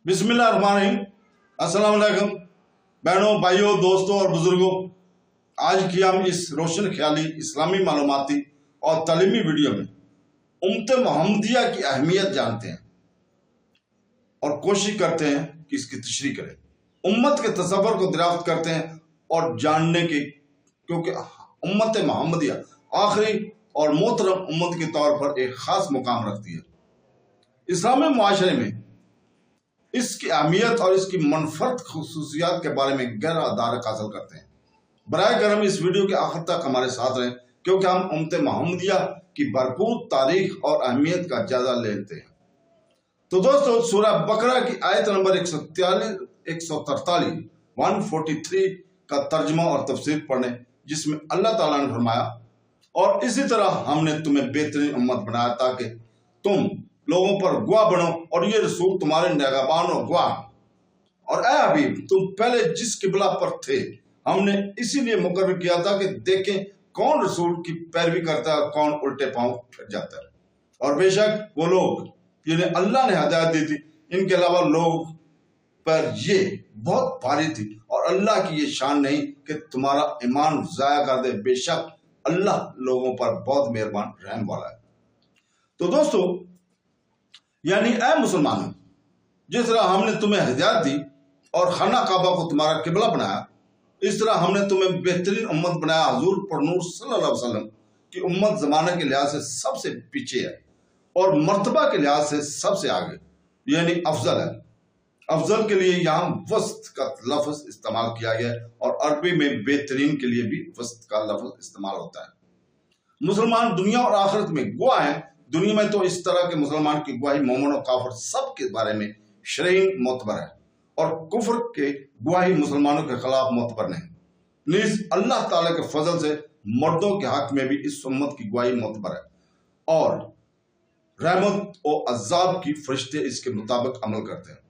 बिस्मिल्लाहिर्रहमानिर्रहीम। अस्सलाम वालेकुम बहनों, भाइयों, दोस्तों और बुजुर्गों। आज की हम इस रोशन ख्याली इस्लामी मालूमाती और तालीमी वीडियो में उम्मत मोहम्मदिया की अहमियत जानते हैं और कोशिश करते हैं कि इसकी तशरीह करें, उम्मत के तसव्वुर को दरियाफ्त करते हैं और जानने की, क्योंकि उम्मत मोहम्मदिया आखिरी और मोहतरम उम्मत के तौर पर एक खास मुकाम रखती है। इस्लामी मुआशरे में इसकी अहमियत और इसकी मनफरद खसूसियात के बारे में गहरा अदारक हासिल करते हैं। बराए करम इस वीडियो के आखिर तक हमारे साथ रहें, क्योंकि हम उम्मत मोहम्मदिया की भरपूर तारीख और अहमियत का जायजा लेते हैं। तो दोस्तों, सूरह बकरा की आयत नंबर 143 143 का तर्जमा और तफसीर पढ़ने, जिसमें अल्लाह ताला ने फरमाया, और इसी तरह हमने तुम्हें बेहतरीन उम्मत बनाया ताकि तुम लोगों पर गवाह बनो और ये रसूल तुम्हारे निगहबान और गवाह। और ऐ हबीब, तुम पहले जिस किबला पर थे हमने इसीलिए मुकर्रर किया था कि देखें कौन रसूल की पैरवी करता है और कौन उल्टे पांव फिर जाता है। और बेशक वो लोग जिन्हें अल्लाह ने हिदायत दी थी, इनके अलावा लोग पर ये बहुत भारी थी, और अल्लाह की ये शान नहीं कि तुम्हारा ईमान जाया कर दे। बेशक अल्लाह लोगों पर बहुत मेहरबान रहने वाला है। तो दोस्तों, यानी ऐ मुसलमानों, जिस तरह हमने तुम्हें हिदायत दी और खाना काबा को तुम्हारा किबला बनाया, इस तरह हमने तुम्हें बेहतरीन उम्मत बनाया। हुजूर पर नूर सल्लल्लाहु अलैहि वसल्लम की उम्मत ज़माने के लिहाज से सबसे पीछे है और मर्तबा के लिहाज से सबसे आगे, यानी अफजल है। अफजल के लिए यहाँ वस्त का लफ्ज इस्तेमाल किया गया है, और अरबी में बेहतरीन के लिए भी वस्त का लफ्ज इस्तेमाल होता है। मुसलमान दुनिया और आखिरत में गवाह हैं। दुनिया में तो इस तरह के मुसलमान की गवाही मोमिन और काफिर सब के बारे में शरईन मोतबर है, और कुफर के गवाही मुसलमानों के खिलाफ मोतबर नहीं। नीज अल्लाह ताला के फजल से मर्दों के हक में भी इस उम्मत की गवाही मोतबर है, और रहमत और अजाब की फरिश्ते इसके मुताबिक अमल करते हैं।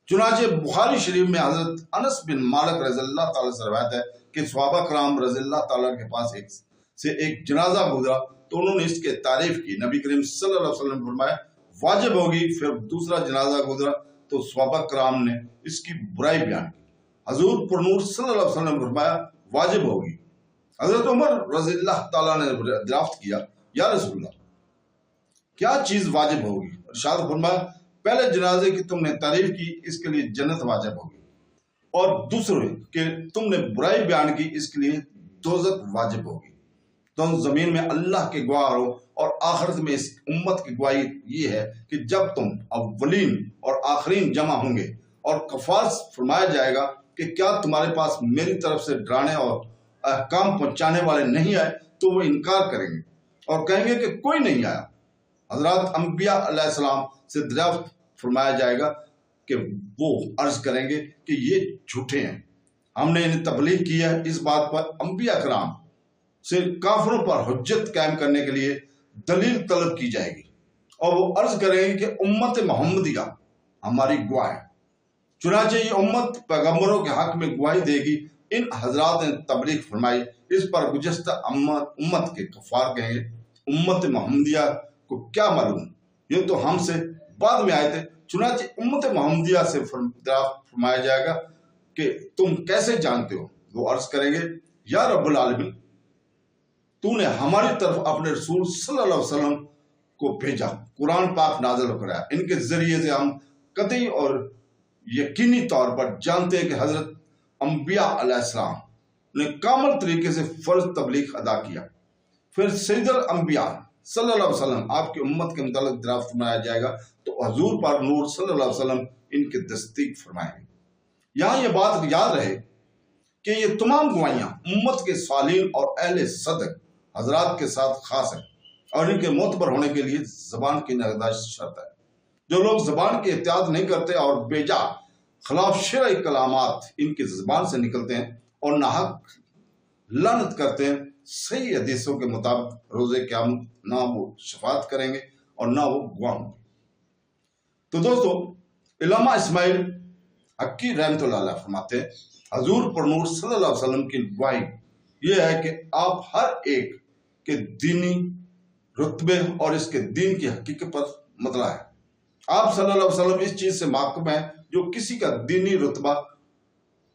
चुनाचे बुखारी शरीफ में हजरत अनस बिन मालिक रज़ियल्लाहु ताला से रवायत है कि सहाबा कराम रज़ियल्लाहु ताला के पास एक जनाजा गुजरा, तो उन्होंने इसके तारीफ की। नबी करीम सल्लल्लाहु अलैहि वसल्लम ने फरमाया वाजिब होगी। फिर दूसरा जनाजा गुजरा तो सहाबा कराम ने इसकी बुराई बयान की। हुजूर पर नूर सल्लल्लाहु अलैहि वसल्लम ने फरमाया वाजिब होगी। हजरत उमर रज़ियल्लाहु ताला ने दरियाफ्त किया, या रसूलल्लाह, क्या चीज वाजिब होगी? इरशाद फरमाया, पहले जनाजे की तुमने तारीफ की, इसके लिए जन्नत वाजिब होगी, और दूसरे कि तुमने बुराई बयान की, इसके लिए दोज़ख वाजिब होगी। तो जमीन में अल्लाह के गवाह हो, और आखिरत में इस उम्मत की गवाही ये है कि जब तुम अव्वलीन और आखिरीन जमा होंगे और कफास फरमाया जाएगा कि क्या तुम्हारे पास मेरी तरफ से डराने और अहकाम पहुंचाने वाले नहीं आए, तो वो इनकार करेंगे और कहेंगे कि कोई नहीं आया। हजरत अंबिया अलैहिस्सलाम से दरियाफ्त फरमाया जाएगा कि वो अर्ज करेंगे कि ये झूठे हैं, हमने इन्हें तबलीग की है। इस बात पर अंबिया कराम से काफिरों पर हुज्जत कायम करने के लिए दलील तलब की जाएगी, और वो अर्ज करेंगे कि उम्मत मोहम्मदिया हमारी गवाह है। चुनाचे ये उम्मत पैगंबरों के हक में गवाही देगी। इन हजरात ने तबलीग फरमाई। इस पर गुज़श्ता उम्मत के कफार कहेंगे, उम्मत मोहम्मदिया को क्या मालूम, ये तो हमसे बाद में आए थे। चुनाचे उम्मत मोहम्मदिया से फरमाया जाएगा कि तुम कैसे जानते हो? वो अर्ज करेंगे, या रब्बुल आलमीन, तूने हमारी तरफ अपने रसूल सल्लल्लाहु अलैहि वसल्लम को भेजा, कुरान पाक नाज़िल कराया। इनके जरिए से हम कतई और यकीनी तौर पर जानते हैं कि हजरत अंबिया अलैहिस्सलाम ने कामल तरीके से फर्ज तबलीग अदा किया। फिर सैयदुल अंबिया सल्लल्लाहु अलैहि वसल्लम आपकी उम्मत के मुतालिक दरियाफ्त फरमाया जाएगा, तो हुजूर पर नूर सल्लल्लाहु अलैहि वसल्लम इनकी तस्दीक फरमाएंगे। यहाँ ये बात याद रहे कि ये तमाम गवाहियां उम्मत के सालीन और अहले सदक हजरात के साथ खास है, और इनके मोतबर होने के लिए जबान की निगहदाश्त शर्त है। जो लोग जबान की एहतियात नहीं करते और बेजा खिलाफ शरई कलामात इनकी जबान से निकलते हैं और नाहक लानत करते हैं, सही हदीसों के मुताबिक रोजे क़यामत ना वो शफात करेंगे और ना वो गवाह होंगे। तो दोस्तों, इल्लामा इस्माइल हक्की रहमतुल्लाह अलैह फरमाते हैं, हुजूर पर नूर सल्लल्लाहु अलैहि वसल्लम की गवाही ये है कि आप हर एक के दीनी रुतबे और इसके दीन की हकीकत पर मतला है। آپ صلی اللہ علیہ وسلم اس چیز سے واقف ہیں جو کسی کا دینی رتبہ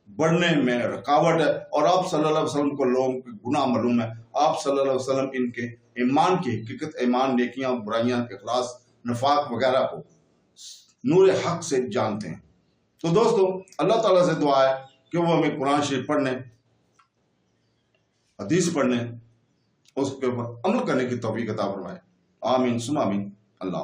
بڑھنے میں رکاوٹ ہے، اور آپ صلی اللہ علیہ وسلم کو لوگوں کے گناہ معلوم ہے۔ آپ صلی اللہ علیہ وسلم ان کے ایمان کی حقیقت، ایمان، نیکیاں، برائیاں، اخلاص، نفاق وغیرہ کو نور حق سے جانتے ہیں۔ تو دوستو، اللہ تعالیٰ سے دعا ہے کہ وہ ہمیں قرآن شریف پڑھنے، حدیث پڑھنے، اس کے اوپر عمل کرنے کی توفیق عطا فرمائے۔ آمین ثم آمین۔ اللہ